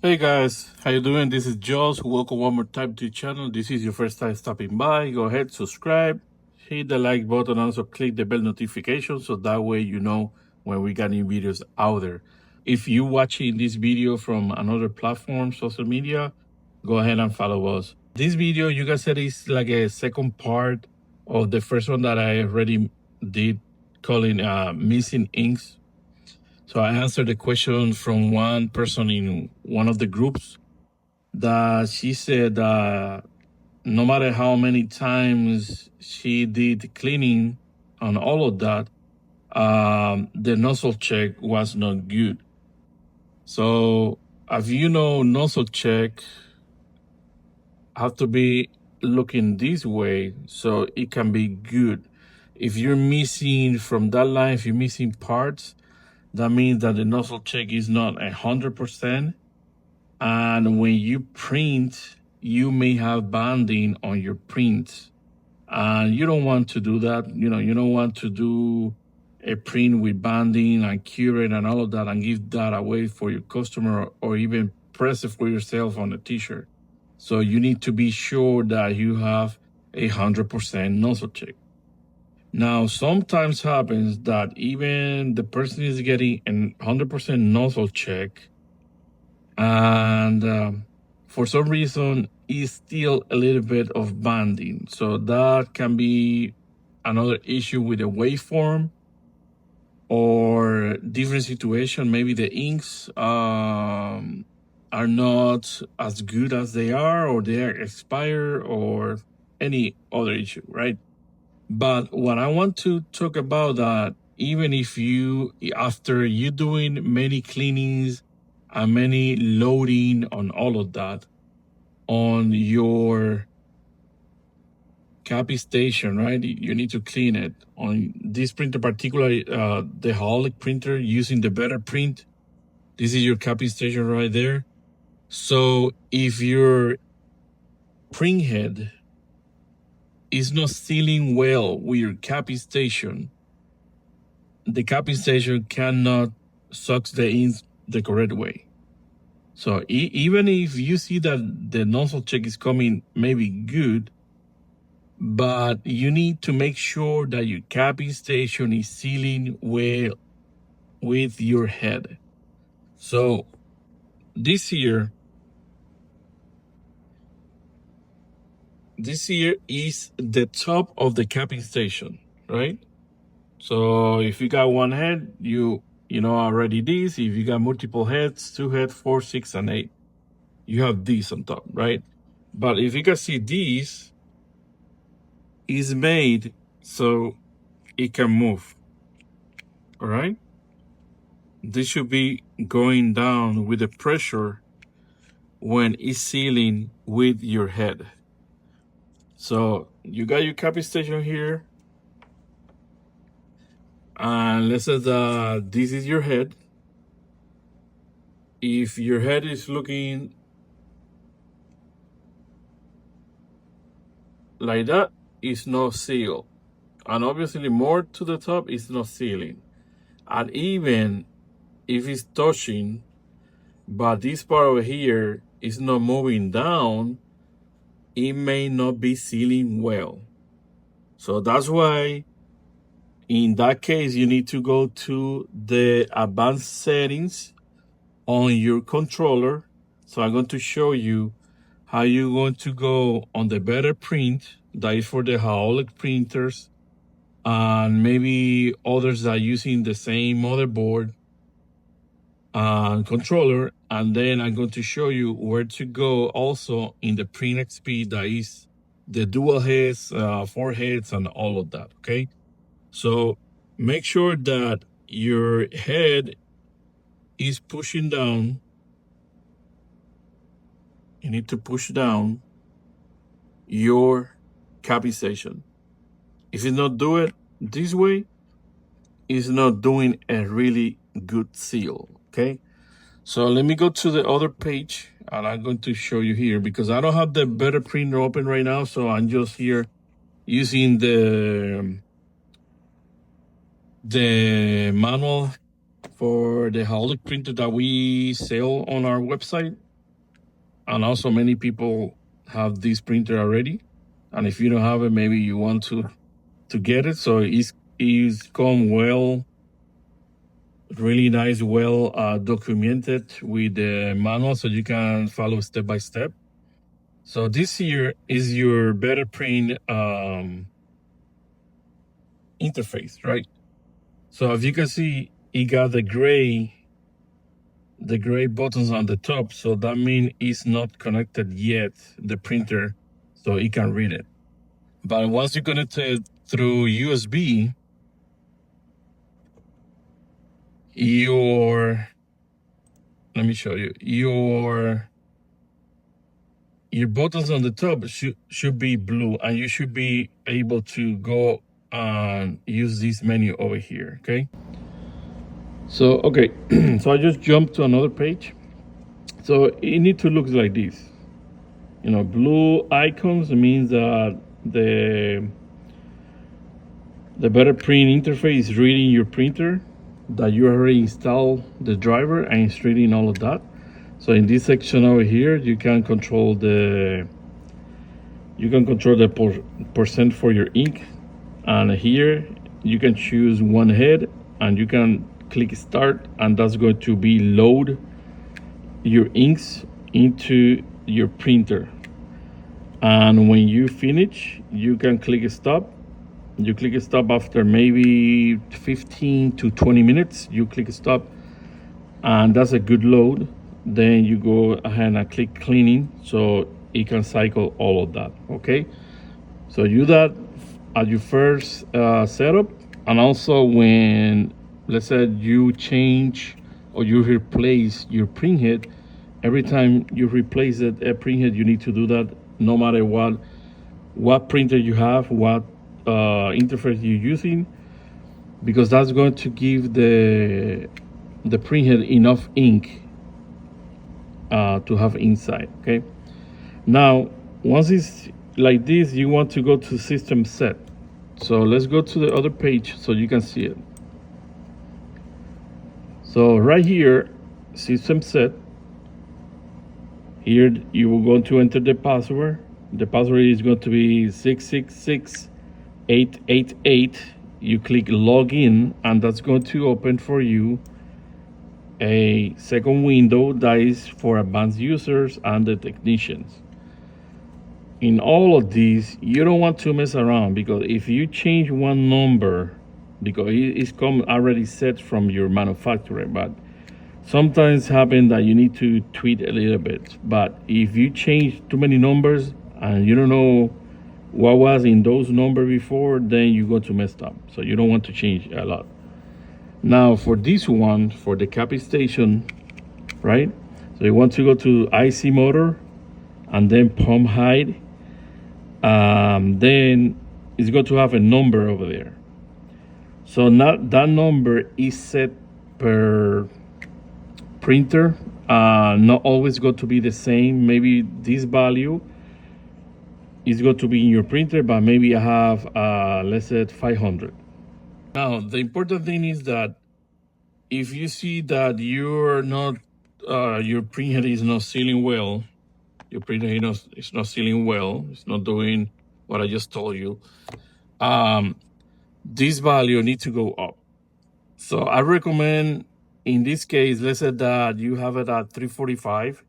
Hey guys, how you doing? This is Josh. Welcome one more time to the channel. This is your first time stopping by. Go ahead, subscribe, hit the like button, and also click the bell notification so that way you know when we got new videos out there. If you're watching this video from another platform, social media, go ahead and follow us. This video, you guys said, is like a second part of the first one that I already did, calling missing inks. So I answered the question from one person in one of the groups that she said no matter how many times she did cleaning on all of that, the nozzle check was not good. So as you know, nozzle check have to be looking this way so it can be good. If you're missing from that line, if you're missing parts, that means that the nozzle check is not 100%. And when you print, you may have banding on your print. And you don't want to do that. You don't want to do a print with banding and curate and all of that and give that away for your customer or even press it for yourself on a t-shirt. So you need to be sure that you have 100% nozzle check. Now, sometimes happens that even the person is getting a 100% nozzle check, and for some reason, is still a little bit of banding. So that can be another issue with the waveform or different situation. Maybe the inks are not as good as they are, or they are expired, or any other issue, right? But what I want to talk about that, even if you, after you doing many cleanings and many loading on all of that, on your copy station, right? You need to clean it. On this printer, particularly the Holic printer using the Better Print, this is your copy station right there. So if your print head is not sealing well with your copy station, the copy station cannot suck the ink the correct way. So even if you see that the nozzle check is coming maybe good, but you need to make sure that your copy station is sealing well with your head. So this here is the top of the capping station, right? So if you got one head, you know already this. If you got multiple heads, 2 heads, 4, 6, and 8, you have this on top, right? But if you can see, this is made so it can move, all right? This should be going down with the pressure when it's sealing with your head. So you got your copy station here, and let's say that this is your head. If your head is looking like that, it's not sealed, and obviously more to the top is not sealing. And even if it's touching, but this part over here is not moving down, it may not be sealing well. So that's why in that case you need to go to the advanced settings on your controller. So I'm going to show you how you're going to go on the Better Print, that is for the Holic printers, and maybe others that are using the same motherboard and controller. And then I'm going to show you where to go also in the Print XP, that is the dual heads, 4 heads, and all of that, okay? So make sure that your head is pushing down. You need to push down your copy station. If you not do it this way, it's not doing a really good seal, okay? So let me go to the other page, and I'm going to show you here because I don't have the Better Printer open right now, so I'm just here using the manual for the Holic printer that we sell on our website. And also many people have this printer already. And if you don't have it, maybe you want to get it. So it's come well, really nice, well documented with the manual, so you can follow step by step. So this here is your better print interface, right? So as you can see, it got the gray buttons on the top. So that means it's not connected yet, the printer, so it can read it. But once you connect it through USB, let me show you, your buttons on the top should be blue, and you should be able to go and use this menu over here, okay? So, okay, so I just jumped to another page. So it need to look like this. You know, blue icons means that the better print interface is reading your printer, that you already installed the driver and it's reading all of that. So in this section over here, you can control the percent for your ink, and here you can choose one head, and you can click start, and that's going to be load your inks into your printer. And when you finish, you can click stop. You click stop after maybe 15 to 20 minutes. You click stop, and that's a good load. Then you go ahead and click cleaning, so it can cycle all of that, okay? So you do that at your first setup, and also when, let's say, you change or you replace your printhead. Every time you replace a printhead, you need to do that, no matter what printer you have, what interface you're using, because that's going to give the printhead enough ink to have inside, okay? Now, once it's like this, you want to go to system set. So let's go to the other page so you can see it. So right here, system set, here you will go to enter the password. The password is going to be 666888. You click login, and that's going to open for you a second window that is for advanced users and the technicians. In all of these, you don't want to mess around, because if you change one number, because it's come already set from your manufacturer, but sometimes happen that you need to tweak a little bit. But if you change too many numbers and you don't know what was in those numbers before, then you go to mess up. So you don't want to change a lot. Now for this one, for the copy station, right? So you want to go to IC motor and then pump height. Then it's going to have a number over there. So not that number is set per printer, not always going to be the same. Maybe this value is going to be in your printer, but maybe I have let's say 500. Now the important thing is that if you see that you're not your printhead is not sealing well, your printer is not sealing well, it's not doing what I just told you, this value needs to go up. So I recommend, in this case, let's say that you have it at 345,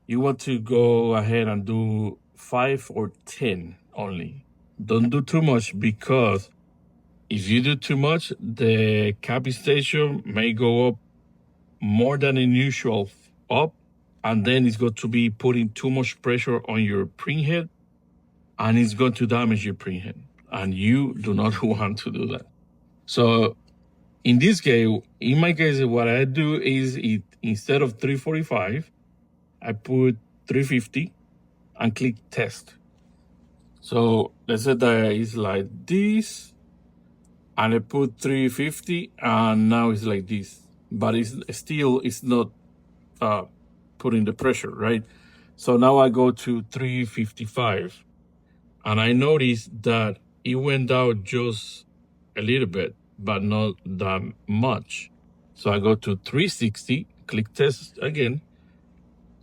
you want to go ahead and do 5 or 10 only. Don't do too much, because if you do too much, the copy station may go up more than usual up, and then it's going to be putting too much pressure on your printhead, and it's going to damage your printhead, and you do not want to do that. So in this case, in my case, what I do is instead of 345, I put 350 and click test. So let's say that it's like this, and I put 350, and now it's like this, but it's not putting the pressure, right? So now I go to 355, and I notice that it went down just a little bit, but not that much. So I go to 360, click test again,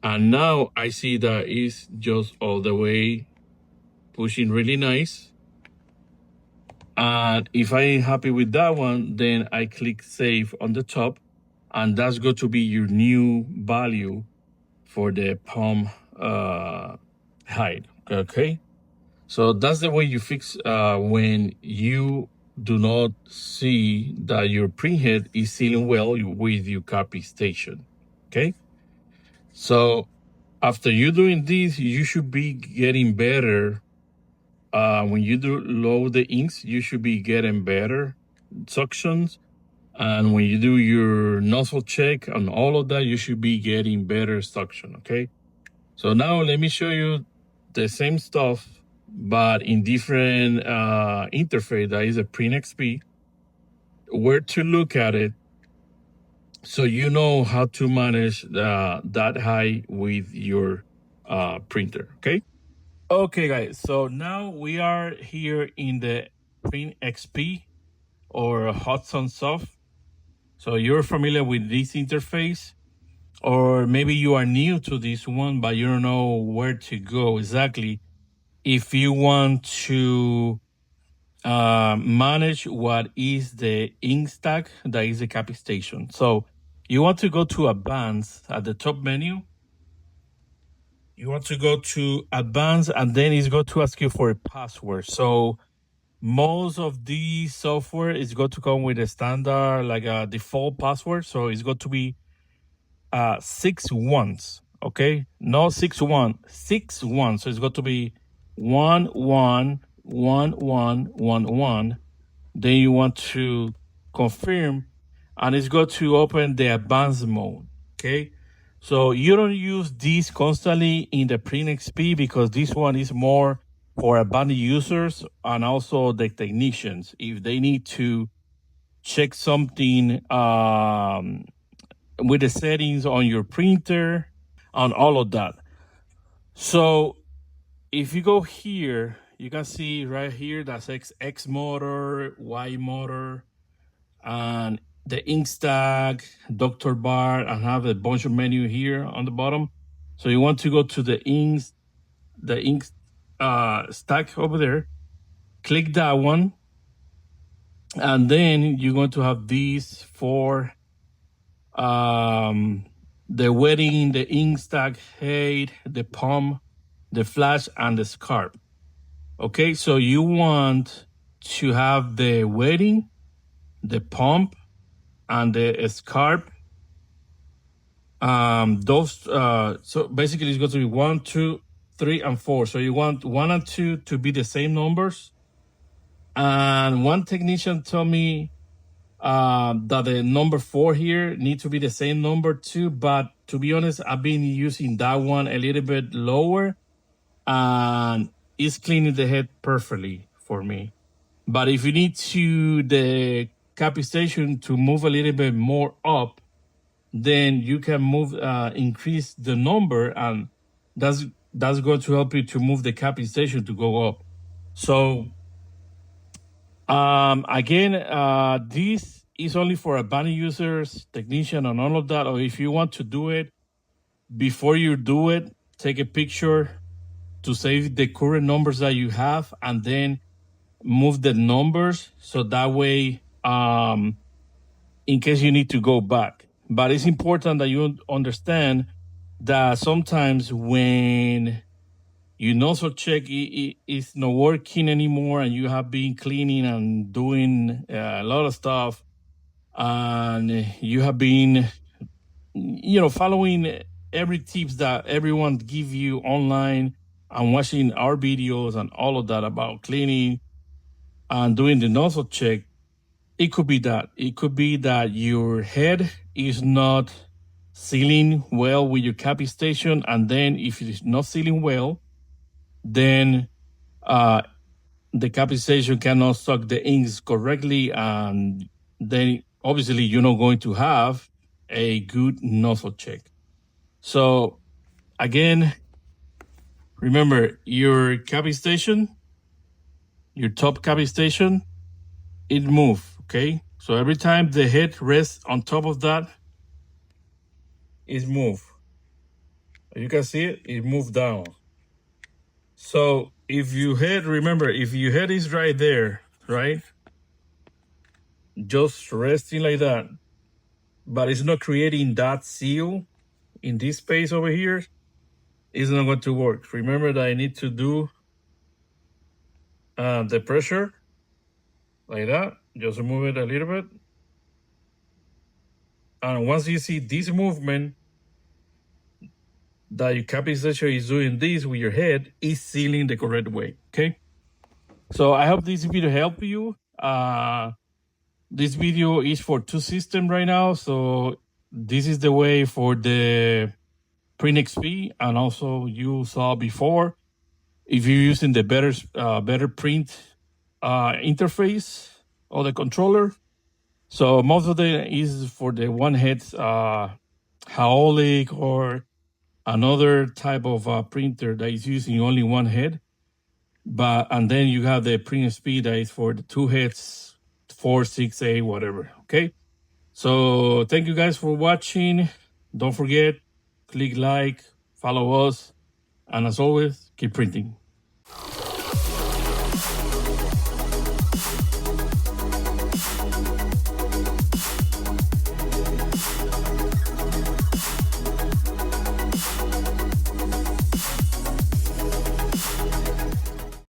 And now I see that it's just all the way pushing really nice. And if I ain't happy with that one, then I click save on the top, and that's going to be your new value for the palm height. Okay, so that's the way you fix when you do not see that your printhead is sealing well with your copy station. Okay, so after you doing this, you should be getting better. When you do load the inks, you should be getting better suctions. And when you do your nozzle check and all of that, you should be getting better suction. Okay. So now let me show you the same stuff, but in different interface. That is a Print XP. Where to look at it, so you know how to manage that high with your printer. Okay. Okay, guys. So now we are here in the Print XP or Hudson Soft. So you're familiar with this interface, or maybe you are new to this one, but you don't know where to go exactly if you want to manage what is the ink stack that is the copy station. So you want to go to Advanced at the top menu. You want to go to Advanced, and then it's going to ask you for a password. So most of the software is going to come with a standard, like a default password. So it's going to be 6 ones. Okay, no 6 1, 6 1. So it's got to be 1 1 1 1 1 1. Then you want to confirm, and it's got to open the advanced mode. Okay, so you don't use this constantly in the Print XP because this one is more for advanced users and also the technicians if they need to check something with the settings on your printer and all of that. So if you go here, you can see right here that's X motor, Y motor, and the ink stack, Dr. Bar, and have a bunch of menu here on the bottom. So you want to go to the ink stack over there, click that one, and then you're going to have these four the wedding, the ink stack, head, the palm, the flash, and the scarf. Okay, so you want to have the wedding, the pump, and the scarf. Those so basically it's going to be 1, 2, 3, and 4. So you want 1 and 2 to be the same numbers. And one technician told me that the number 4 here needs to be the same number too, but to be honest, I've been using that one a little bit lower, and it's cleaning the head perfectly for me. But if you need to the copy station to move a little bit more up, then you can move increase the number, and that's going to help you to move the copy station to go up. So again, this is only for advanced users, technician, and all of that. Or if you want to do it, before you do it, take a picture to save the current numbers that you have, and then move the numbers so that way, in case you need to go back. But it's important that you understand that sometimes when you nozzle check it's not working anymore, and you have been cleaning and doing a lot of stuff, and you have been, following every tips that everyone give you online and watching our videos and all of that about cleaning and doing the nozzle check. It could be that your head is not sealing well with your copy station, and then if it is not sealing well, then the copy station cannot suck the inks correctly, and then obviously you're not going to have a good nozzle check. So again, remember your copy station, your top copy station, it moves. Okay, so every time the head rests on top of that, it move. You can see it, it moved down. So if you head, remember, if your head is right there, right? Just resting like that, but it's not creating that seal in this space over here, it's not going to work. Remember that I need to do the pressure like that. Just move it a little bit. And once you see this movement, that your capacitor is doing this with your head, is sealing the correct way, okay? So I hope this video helped you. This video is for two systems right now. So this is the way for the Print XP, and also you saw before, if you're using the better print interface or the controller. So most of them is for the one head hydraulic or another type of printer that is using only one head. And then you have the print speed that is for the two heads, 4, 6, 8, whatever. Okay. So thank you guys for watching. Don't forget, click like, follow us, and as always, keep printing.